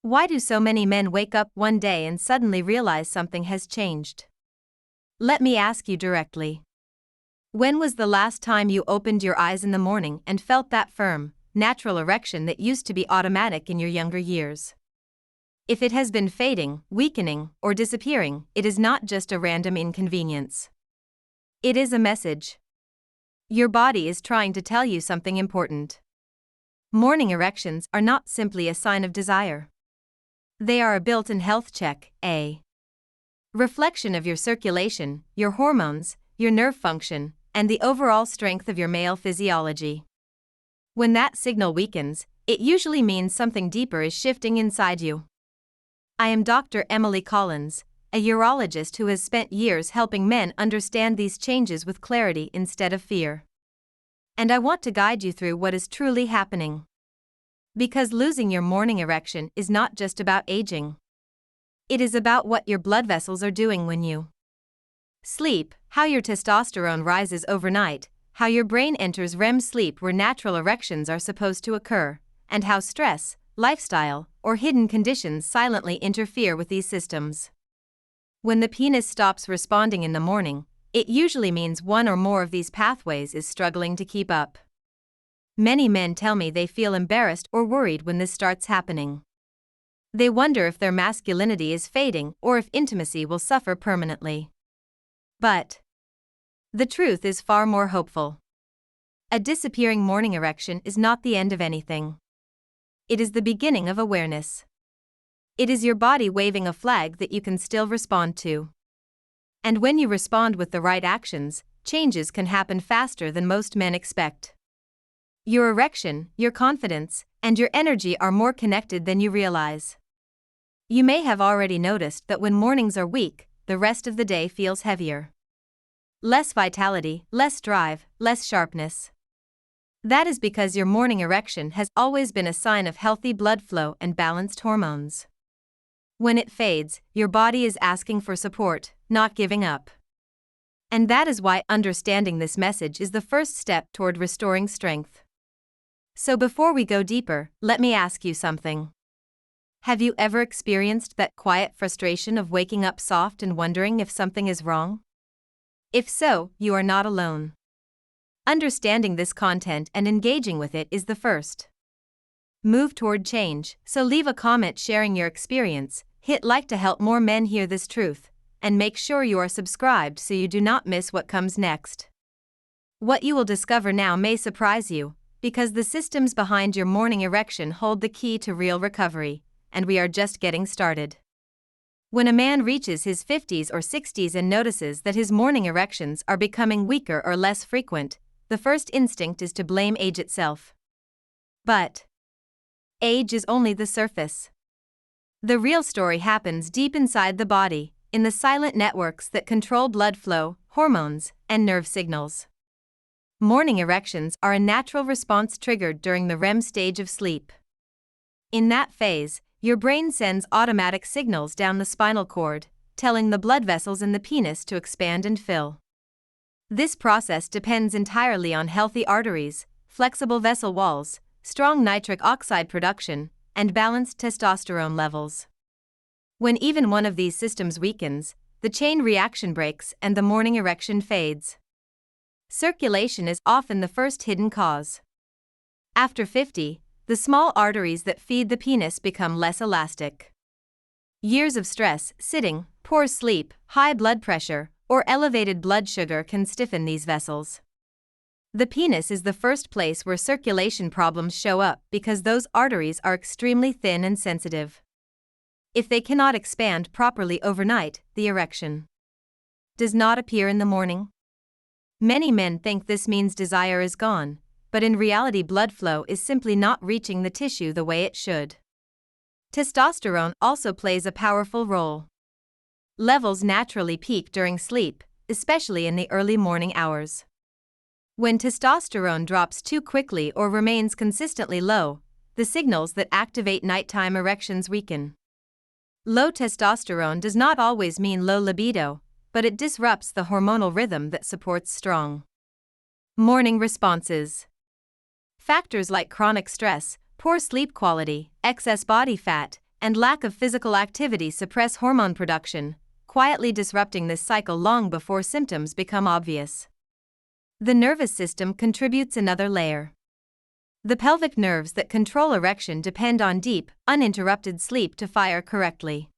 Why do so many men wake up one day and suddenly realize something has changed? Let me ask you directly. When was the last time you opened your eyes in the morning and felt that firm, natural erection that used to be automatic in your younger years? If it has been fading, weakening, or disappearing, it is not just a random inconvenience. It is a message. Your body is trying to tell you something important. Morning erections are not simply a sign of desire. They are a built-in health check, a reflection of your circulation, your hormones, your nerve function, and the overall strength of your male physiology. When that signal weakens, it usually means something deeper is shifting inside you. I am Dr. Emily Collins, a urologist who has spent years helping men understand these changes with clarity instead of fear. And I want to guide you through what is truly happening. Because losing your morning erection is not just about aging. It is about what your blood vessels are doing when you sleep, how your testosterone rises overnight, how your brain enters REM sleep where natural erections are supposed to occur, and how stress, lifestyle, or hidden conditions silently interfere with these systems. When the penis stops responding in the morning, it usually means one or more of these pathways is struggling to keep up. Many men tell me they feel embarrassed or worried when this starts happening. They wonder if their masculinity is fading or if intimacy will suffer permanently. But the truth is far more hopeful. A disappearing morning erection is not the end of anything. It is the beginning of awareness. It is your body waving a flag that you can still respond to. And when you respond with the right actions, changes can happen faster than most men expect. Your erection, your confidence, and your energy are more connected than you realize. You may have already noticed that when mornings are weak, the rest of the day feels heavier. Less vitality, less drive, less sharpness. That is because your morning erection has always been a sign of healthy blood flow and balanced hormones. When it fades, your body is asking for support, not giving up. And that is why understanding this message is the first step toward restoring strength. So before we go deeper, let me ask you something. Have you ever experienced that quiet frustration of waking up soft and wondering if something is wrong? If so, you are not alone. Understanding this content and engaging with it is the first move toward change, so leave a comment sharing your experience, hit like to help more men hear this truth, and make sure you are subscribed so you do not miss what comes next. What you will discover now may surprise you, because the systems behind your morning erection hold the key to real recovery, and we are just getting started. When a man reaches his 50s or 60s and notices that his morning erections are becoming weaker or less frequent, the first instinct is to blame age itself. But age is only the surface. The real story happens deep inside the body, in the silent networks that control blood flow, hormones, and nerve signals. Morning erections are a natural response triggered during the REM stage of sleep. In that phase, your brain sends automatic signals down the spinal cord, telling the blood vessels in the penis to expand and fill. This process depends entirely on healthy arteries, flexible vessel walls, strong nitric oxide production, and balanced testosterone levels. When even one of these systems weakens, the chain reaction breaks and the morning erection fades. Circulation is often the first hidden cause. After 50, the small arteries that feed the penis become less elastic. Years of stress, sitting, poor sleep, high blood pressure, or elevated blood sugar can stiffen these vessels. The penis is the first place where circulation problems show up because those arteries are extremely thin and sensitive. If they cannot expand properly overnight, the erection does not appear in the morning. Many men think this means desire is gone, but in reality blood flow is simply not reaching the tissue the way it should. Testosterone also plays a powerful role. Levels naturally peak during sleep, especially in the early morning hours. When testosterone drops too quickly or remains consistently low, the signals that activate nighttime erections weaken. Low testosterone does not always mean low libido, but it disrupts the hormonal rhythm that supports strong morning responses. Factors like chronic stress, poor sleep quality, excess body fat, and lack of physical activity suppress hormone production, quietly disrupting this cycle long before symptoms become obvious. The nervous system contributes another layer. The pelvic nerves that control erection depend on deep, uninterrupted sleep to fire correctly.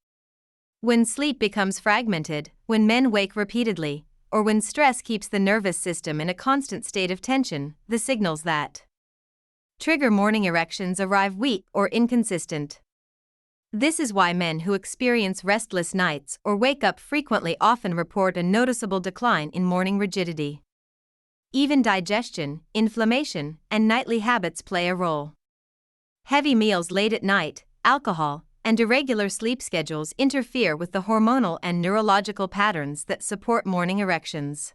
When sleep becomes fragmented, when men wake repeatedly, or when stress keeps the nervous system in a constant state of tension, the signals that trigger morning erections arrive weak or inconsistent. This is why men who experience restless nights or wake up frequently often report a noticeable decline in morning rigidity. Even digestion, inflammation, and nightly habits play a role. Heavy meals late at night, alcohol, and irregular sleep schedules interfere with the hormonal and neurological patterns that support morning erections.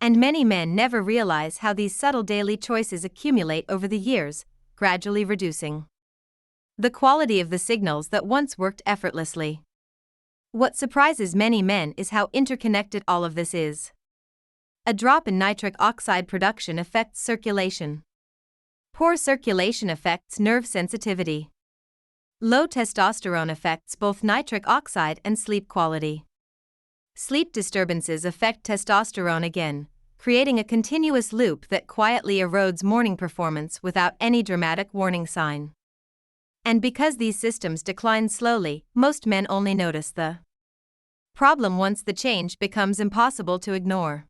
And many men never realize how these subtle daily choices accumulate over the years, gradually reducing the quality of the signals that once worked effortlessly. What surprises many men is how interconnected all of this is. A drop in nitric oxide production affects circulation. Poor circulation affects nerve sensitivity. Low testosterone affects both nitric oxide and sleep quality. Sleep disturbances affect testosterone again, creating a continuous loop that quietly erodes morning performance without any dramatic warning sign. And because these systems decline slowly, most men only notice the problem once the change becomes impossible to ignore.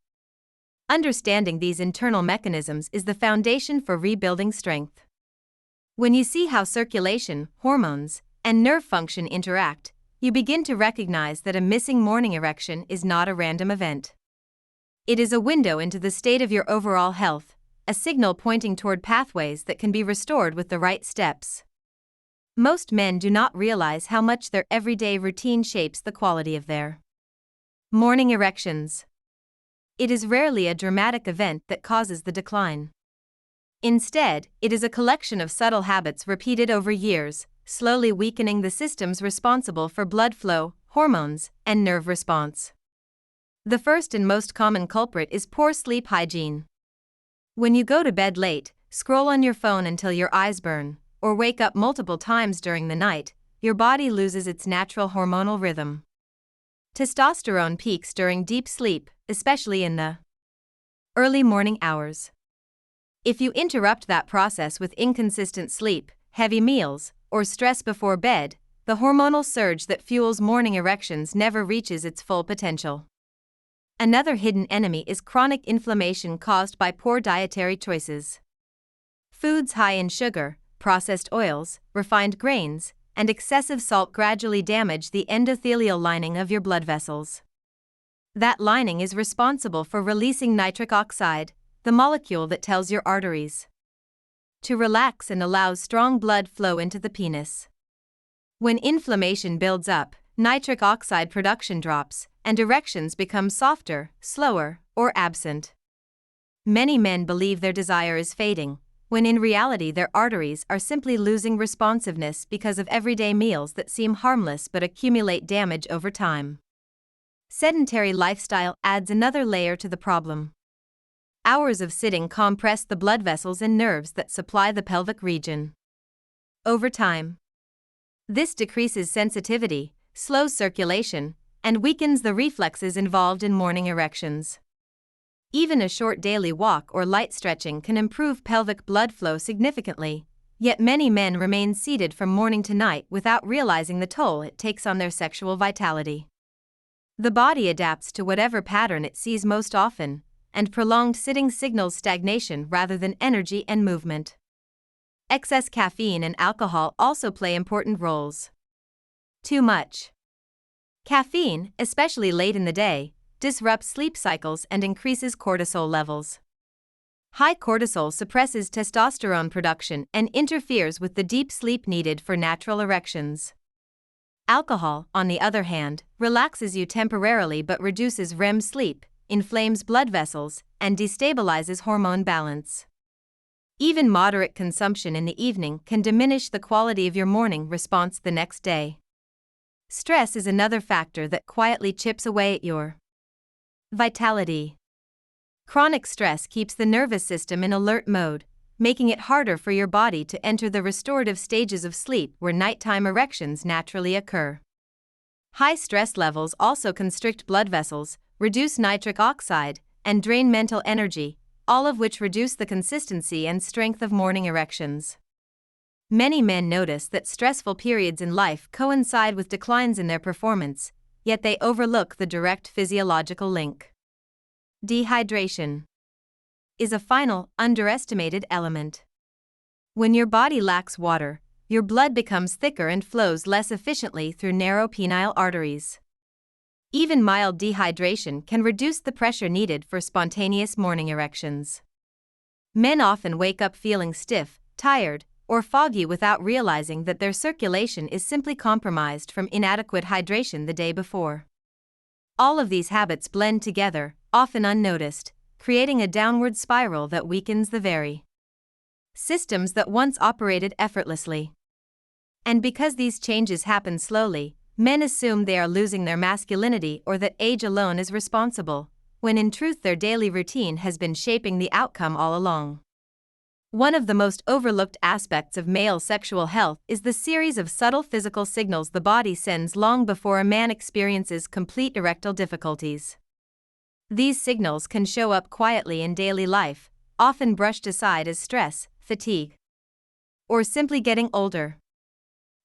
Understanding these internal mechanisms is the foundation for rebuilding strength. When you see how circulation, hormones, and nerve function interact, you begin to recognize that a missing morning erection is not a random event. It is a window into the state of your overall health, a signal pointing toward pathways that can be restored with the right steps. Most men do not realize how much their everyday routine shapes the quality of their morning erections. It is rarely a dramatic event that causes the decline. Instead, it is a collection of subtle habits repeated over years, slowly weakening the systems responsible for blood flow, hormones, and nerve response. The first and most common culprit is poor sleep hygiene. When you go to bed late, scroll on your phone until your eyes burn, or wake up multiple times during the night, your body loses its natural hormonal rhythm. Testosterone peaks during deep sleep, especially in the early morning hours. If you interrupt that process with inconsistent sleep, heavy meals, or stress before bed, the hormonal surge that fuels morning erections never reaches its full potential. Another hidden enemy is chronic inflammation caused by poor dietary choices. Foods high in sugar, processed oils, refined grains, and excessive salt gradually damage the endothelial lining of your blood vessels. That lining is responsible for releasing nitric oxide, the molecule that tells your arteries to relax and allows strong blood flow into the penis. When inflammation builds up, nitric oxide production drops, and erections become softer, slower, or absent. Many men believe their desire is fading, when in reality their arteries are simply losing responsiveness because of everyday meals that seem harmless but accumulate damage over time. Sedentary lifestyle adds another layer to the problem. Hours of sitting compress the blood vessels and nerves that supply the pelvic region. Over time, this decreases sensitivity, slows circulation, and weakens the reflexes involved in morning erections. Even a short daily walk or light stretching can improve pelvic blood flow significantly, yet many men remain seated from morning to night without realizing the toll it takes on their sexual vitality. The body adapts to whatever pattern it sees most often, and prolonged sitting signals stagnation rather than energy and movement. Excess caffeine and alcohol also play important roles. Too much caffeine, especially late in the day, disrupts sleep cycles and increases cortisol levels. High cortisol suppresses testosterone production and interferes with the deep sleep needed for natural erections. Alcohol, on the other hand, relaxes you temporarily but reduces REM sleep, inflames blood vessels, and destabilizes hormone balance. Even moderate consumption in the evening can diminish the quality of your morning response the next day. Stress is another factor that quietly chips away at your vitality. Chronic stress keeps the nervous system in alert mode, making it harder for your body to enter the restorative stages of sleep where nighttime erections naturally occur. High stress levels also constrict blood vessels, reduce nitric oxide, and drain mental energy, all of which reduce the consistency and strength of morning erections. Many men notice that stressful periods in life coincide with declines in their performance, yet they overlook the direct physiological link. Dehydration is a final, underestimated element. When your body lacks water, your blood becomes thicker and flows less efficiently through narrow penile arteries. Even mild dehydration can reduce the pressure needed for spontaneous morning erections. Men often wake up feeling stiff, tired, or foggy without realizing that their circulation is simply compromised from inadequate hydration the day before. All of these habits blend together, often unnoticed, creating a downward spiral that weakens the very systems that once operated effortlessly. And because these changes happen slowly, men assume they are losing their masculinity or that age alone is responsible, when in truth their daily routine has been shaping the outcome all along. One of the most overlooked aspects of male sexual health is the series of subtle physical signals the body sends long before a man experiences complete erectile difficulties. These signals can show up quietly in daily life, often brushed aside as stress, fatigue, or simply getting older.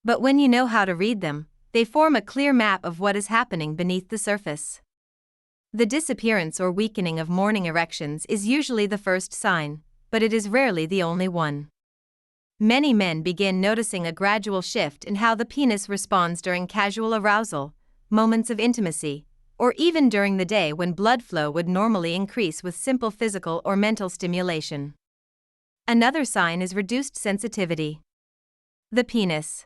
But when you know how to read them, they form a clear map of what is happening beneath the surface. The disappearance or weakening of morning erections is usually the first sign, but it is rarely the only one. Many men begin noticing a gradual shift in how the penis responds during casual arousal, moments of intimacy, or even during the day when blood flow would normally increase with simple physical or mental stimulation. Another sign is reduced sensitivity. The penis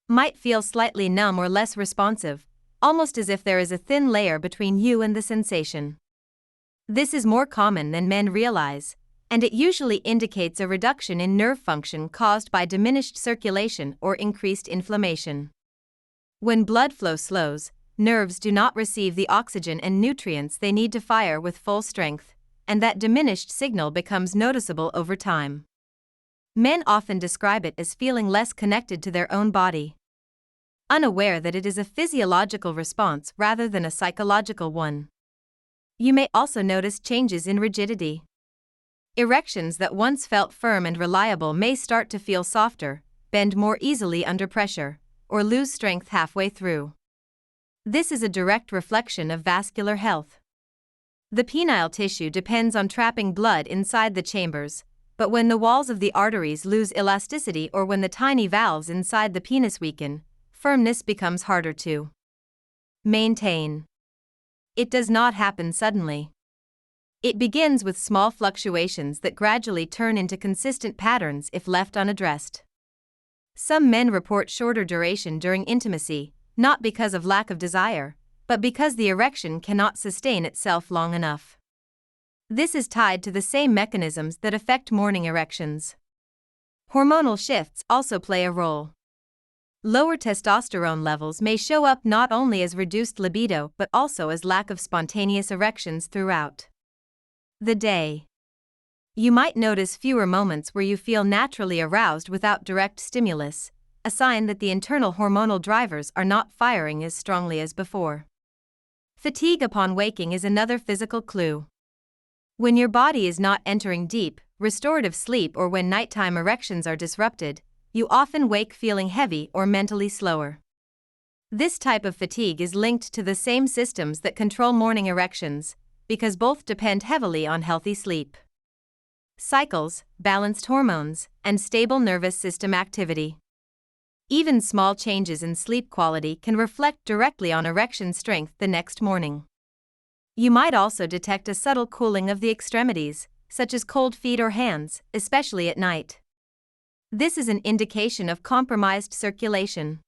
might feel slightly numb or less responsive, almost as if there is a thin layer between you and the sensation. This is more common than men realize, and it usually indicates a reduction in nerve function caused by diminished circulation or increased inflammation. When blood flow slows, nerves do not receive the oxygen and nutrients they need to fire with full strength, and that diminished signal becomes noticeable over time. Men often describe it as feeling less connected to their own body, unaware that it is a physiological response rather than a psychological one. You may also notice changes in rigidity. Erections that once felt firm and reliable may start to feel softer, bend more easily under pressure, or lose strength halfway through. This is a direct reflection of vascular health. The penile tissue depends on trapping blood inside the chambers, but when the walls of the arteries lose elasticity or when the tiny valves inside the penis weaken, firmness becomes harder to maintain. It does not happen suddenly. It begins with small fluctuations that gradually turn into consistent patterns if left unaddressed. Some men report shorter duration during intimacy, not because of lack of desire, but because the erection cannot sustain itself long enough. This is tied to the same mechanisms that affect morning erections. Hormonal shifts also play a role. Lower testosterone levels may show up not only as reduced libido but also as lack of spontaneous erections throughout the day. You might notice fewer moments where you feel naturally aroused without direct stimulus, a sign that the internal hormonal drivers are not firing as strongly as before. Fatigue upon waking is another physical clue. When your body is not entering deep, restorative sleep or when nighttime erections are disrupted, you often wake feeling heavy or mentally slower. This type of fatigue is linked to the same systems that control morning erections, because both depend heavily on healthy sleep cycles, balanced hormones, and stable nervous system activity. Even small changes in sleep quality can reflect directly on erection strength the next morning. You might also detect a subtle cooling of the extremities, such as cold feet or hands, especially at night. This is an indication of compromised circulation.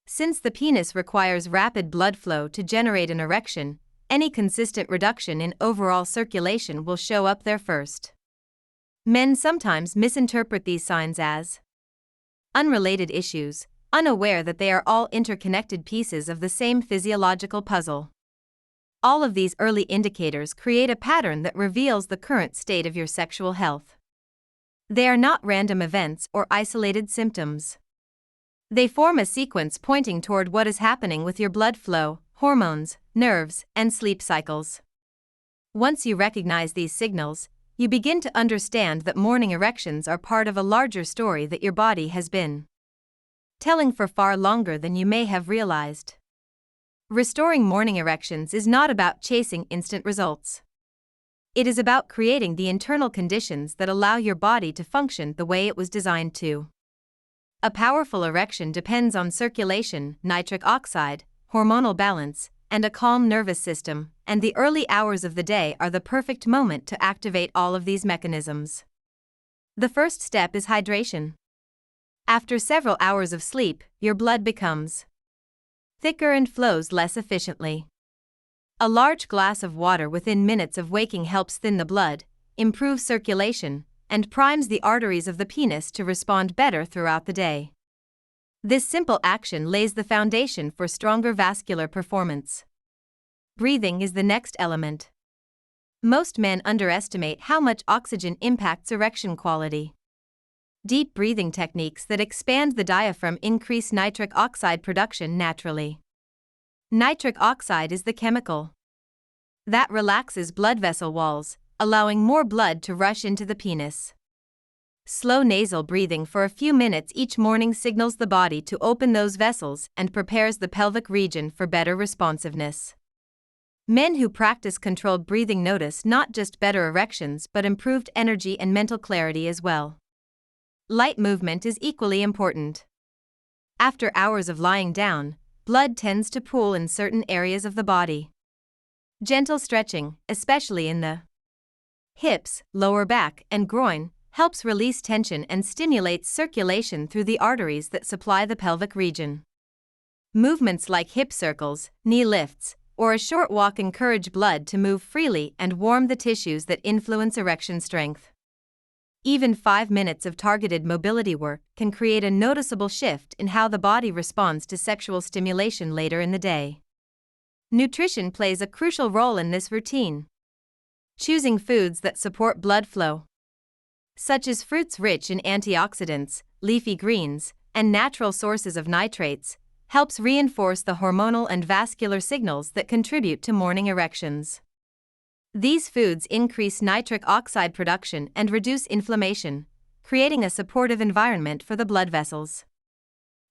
Since the penis requires rapid blood flow to generate an erection, any consistent reduction in overall circulation will show up there first. Men sometimes misinterpret these signs as unrelated issues, unaware that they are all interconnected pieces of the same physiological puzzle. All of these early indicators create a pattern that reveals the current state of your sexual health. They are not random events or isolated symptoms. They form a sequence pointing toward what is happening with your blood flow, hormones, nerves, and sleep cycles. Once you recognize these signals, you begin to understand that morning erections are part of a larger story that your body has been telling for far longer than you may have realized. Restoring morning erections is not about chasing instant results. It is about creating the internal conditions that allow your body to function the way it was designed to. A powerful erection depends on circulation, nitric oxide, hormonal balance, and a calm nervous system, and the early hours of the day are the perfect moment to activate all of these mechanisms. The first step is hydration. After several hours of sleep, your blood becomes thicker and flows less efficiently. A large glass of water within minutes of waking helps thin the blood, improve circulation, and primes the arteries of the penis to respond better throughout the day. This simple action lays the foundation for stronger vascular performance. Breathing is the next element. Most men underestimate how much oxygen impacts erection quality. Deep breathing techniques that expand the diaphragm increase nitric oxide production naturally. Nitric oxide is the chemical that relaxes blood vessel walls, allowing more blood to rush into the penis. Slow nasal breathing for a few minutes each morning signals the body to open those vessels and prepares the pelvic region for better responsiveness. Men who practice controlled breathing notice not just better erections but improved energy and mental clarity as well. Light movement is equally important. After hours of lying down, blood tends to pool in certain areas of the body. Gentle stretching, especially in the hips, lower back, and groin, helps release tension and stimulates circulation through the arteries that supply the pelvic region. Movements like hip circles, knee lifts, or a short walk encourage blood to move freely and warm the tissues that influence erection strength. Even 5 minutes of targeted mobility work can create a noticeable shift in how the body responds to sexual stimulation later in the day. Nutrition plays a crucial role in this routine. Choosing foods that support blood flow, such as fruits rich in antioxidants, leafy greens, and natural sources of nitrates, helps reinforce the hormonal and vascular signals that contribute to morning erections. These foods increase nitric oxide production and reduce inflammation, creating a supportive environment for the blood vessels.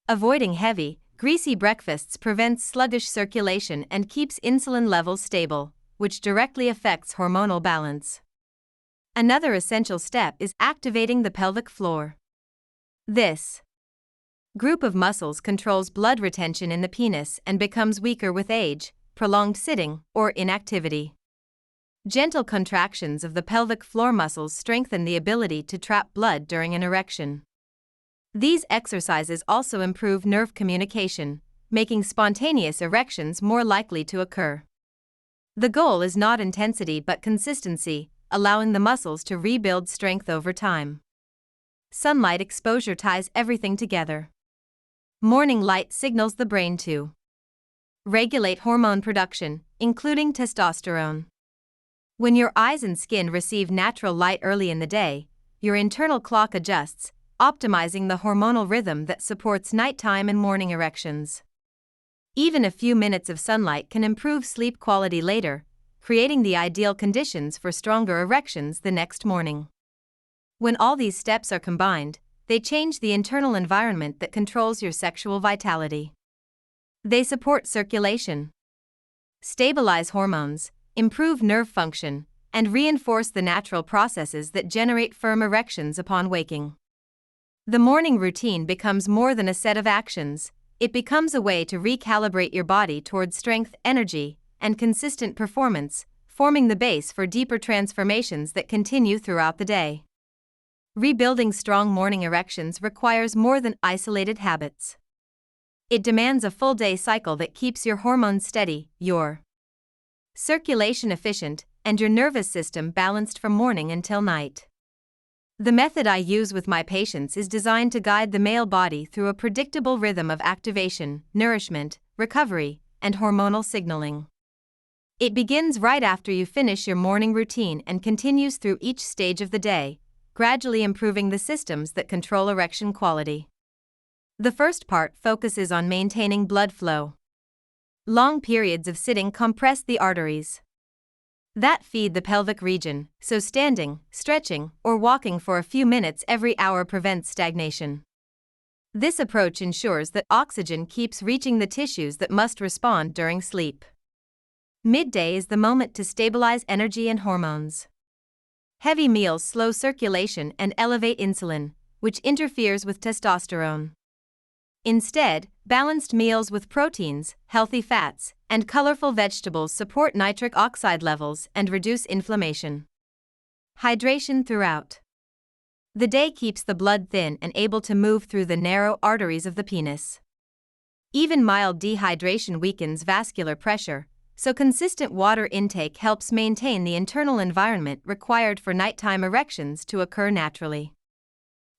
Avoiding heavy, greasy breakfasts prevents sluggish circulation and keeps insulin levels stable, which directly affects hormonal balance. Another essential step is activating the pelvic floor. This group of muscles controls blood retention in the penis and becomes weaker with age, prolonged sitting, or inactivity. Gentle contractions of the pelvic floor muscles strengthen the ability to trap blood during an erection. These exercises also improve nerve communication, making spontaneous erections more likely to occur. The goal is not intensity but consistency, allowing the muscles to rebuild strength over time. Sunlight exposure ties everything together. Morning light signals the brain to regulate hormone production, including testosterone. When your eyes and skin receive natural light early in the day, your internal clock adjusts, optimizing the hormonal rhythm that supports nighttime and morning erections. Even a few minutes of sunlight can improve sleep quality later, creating the ideal conditions for stronger erections the next morning. When all these steps are combined, they change the internal environment that controls your sexual vitality. They support circulation, stabilize hormones, improve nerve function, and reinforce the natural processes that generate firm erections upon waking. The morning routine becomes more than a set of actions, it becomes a way to recalibrate your body towards strength, energy, and consistent performance, forming the base for deeper transformations that continue throughout the day. Rebuilding strong morning erections requires more than isolated habits. It demands a full-day cycle that keeps your hormones steady, your circulation efficient, and your nervous system balanced from morning until night. The method I use with my patients is designed to guide the male body through a predictable rhythm of activation, nourishment, recovery, and hormonal signaling. It begins right after you finish your morning routine and continues through each stage of the day, gradually improving the systems that control erection quality. The first part focuses on maintaining blood flow. Long periods of sitting compress the arteries that feed the pelvic region, so standing, stretching, or walking for a few minutes every hour prevents stagnation. This approach ensures that oxygen keeps reaching the tissues that must respond during sleep. Midday is the moment to stabilize energy and hormones. Heavy meals slow circulation and elevate insulin, which interferes with testosterone. Instead, balanced meals with proteins, healthy fats, and colorful vegetables support nitric oxide levels and reduce inflammation. Hydration throughout the day keeps the blood thin and able to move through the narrow arteries of the penis. Even mild dehydration weakens vascular pressure, so consistent water intake helps maintain the internal environment required for nighttime erections to occur naturally.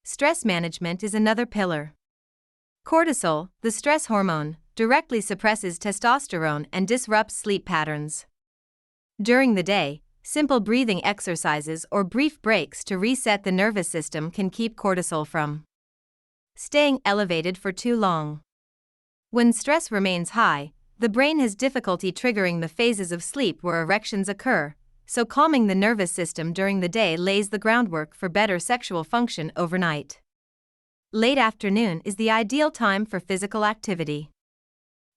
Stress management is another pillar. Cortisol, the stress hormone, directly suppresses testosterone and disrupts sleep patterns. During the day, simple breathing exercises or brief breaks to reset the nervous system can keep cortisol from staying elevated for too long. When stress remains high, the brain has difficulty triggering the phases of sleep where erections occur, so calming the nervous system during the day lays the groundwork for better sexual function overnight. Late afternoon is the ideal time for physical activity.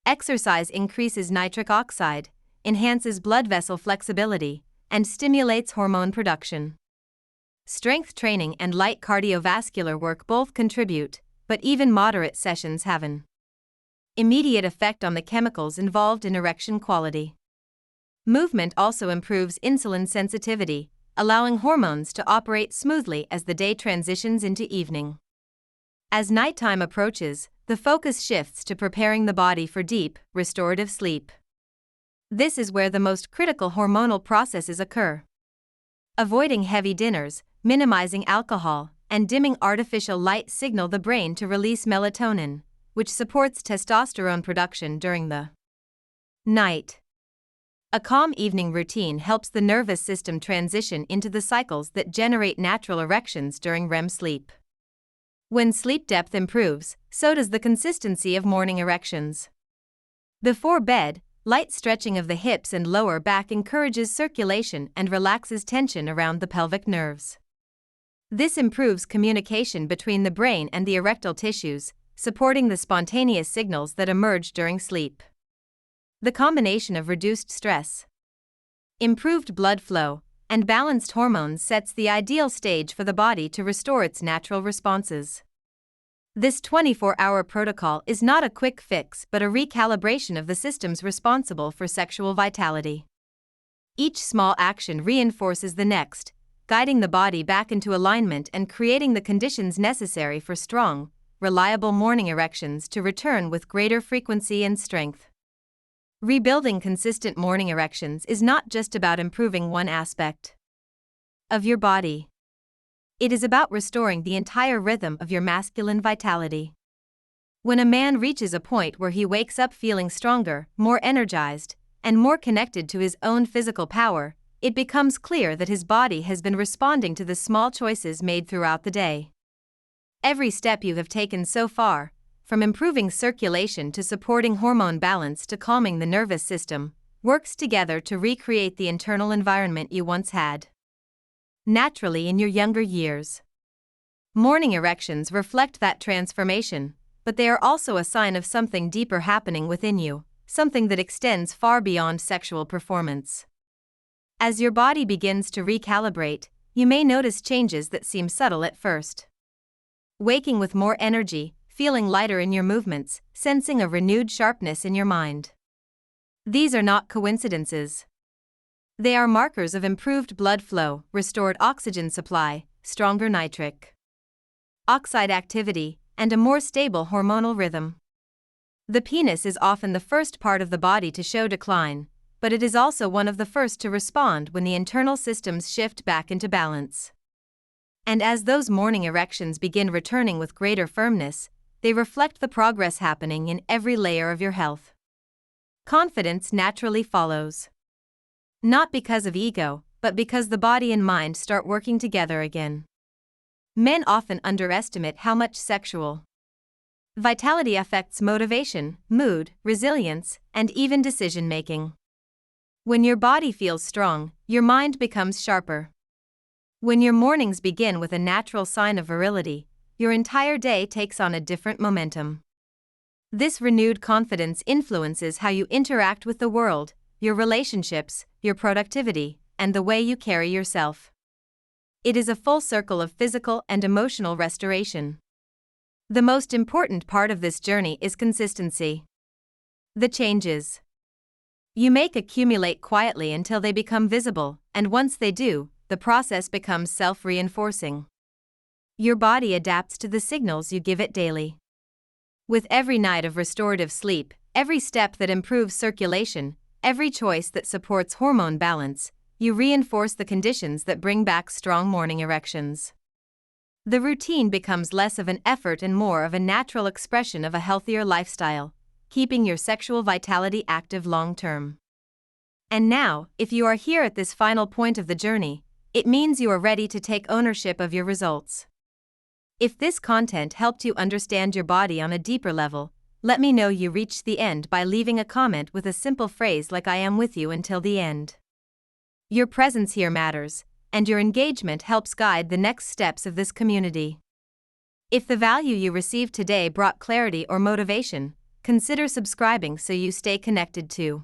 Exercise increases nitric oxide, enhances blood vessel flexibility, and stimulates hormone production. Strength training and light cardiovascular work both contribute, but even moderate sessions have an immediate effect on the chemicals involved in erection quality. Movement also improves insulin sensitivity, allowing hormones to operate smoothly as the day transitions into evening. As nighttime approaches, the focus shifts to preparing the body for deep, restorative sleep. This is where the most critical hormonal processes occur. Avoiding heavy dinners, minimizing alcohol, and dimming artificial light signal the brain to release melatonin, which supports testosterone production during the night. A calm evening routine helps the nervous system transition into the cycles that generate natural erections during REM sleep. When sleep depth improves, so does the consistency of morning erections. Before bed, light stretching of the hips and lower back encourages circulation and relaxes tension around the pelvic nerves. This improves communication between the brain and the erectile tissues, supporting the spontaneous signals that emerge during sleep. The combination of reduced stress, improved blood flow, and balanced hormones sets the ideal stage for the body to restore its natural responses. This 24-hour protocol is not a quick fix but a recalibration of the systems responsible for sexual vitality. Each small action reinforces the next, guiding the body back into alignment and creating the conditions necessary for strong, reliable morning erections to return with greater frequency and strength. Rebuilding consistent morning erections is not just about improving one aspect of your body. It is about restoring the entire rhythm of your masculine vitality. When a man reaches a point where he wakes up feeling stronger, more energized, and more connected to his own physical power, it becomes clear that his body has been responding to the small choices made throughout the day. Every step you have taken so far, from improving circulation to supporting hormone balance to calming the nervous system, works together to recreate the internal environment you once had naturally in your younger years. Morning erections reflect that transformation, but they are also a sign of something deeper happening within you, something that extends far beyond sexual performance. As your body begins to recalibrate, you may notice changes that seem subtle at first. Waking with more energy, feeling lighter in your movements, sensing a renewed sharpness in your mind. These are not coincidences. They are markers of improved blood flow, restored oxygen supply, stronger nitric oxide activity, and a more stable hormonal rhythm. The penis is often the first part of the body to show decline, but it is also one of the first to respond when the internal systems shift back into balance. And as those morning erections begin returning with greater firmness, they reflect the progress happening in every layer of your health. Confidence naturally follows. Not because of ego, but because the body and mind start working together again. Men often underestimate how much sexual vitality affects motivation, mood, resilience, and even decision-making. When your body feels strong, your mind becomes sharper. When your mornings begin with a natural sign of virility, your entire day takes on a different momentum. This renewed confidence influences how you interact with the world, your relationships, your productivity, and the way you carry yourself. It is a full circle of physical and emotional restoration. The most important part of this journey is consistency. The changes you make accumulate quietly until they become visible, and once they do, the process becomes self-reinforcing. Your body adapts to the signals you give it daily. With every night of restorative sleep, every step that improves circulation, every choice that supports hormone balance, you reinforce the conditions that bring back strong morning erections. The routine becomes less of an effort and more of a natural expression of a healthier lifestyle, keeping your sexual vitality active long-term. And now, if you are here at this final point of the journey, it means you are ready to take ownership of your results. If this content helped you understand your body on a deeper level, let me know you reached the end by leaving a comment with a simple phrase like "I am with you until the end." Your presence here matters, and your engagement helps guide the next steps of this community. If the value you received today brought clarity or motivation, consider subscribing so you stay connected to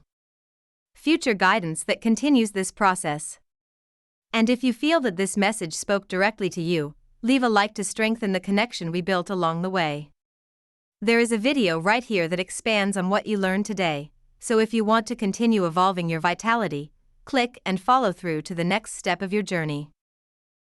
future guidance that continues this process. And if you feel that this message spoke directly to you, leave a like to strengthen the connection we built along the way. There is a video right here that expands on what you learned today, so if you want to continue evolving your vitality, click and follow through to the next step of your journey.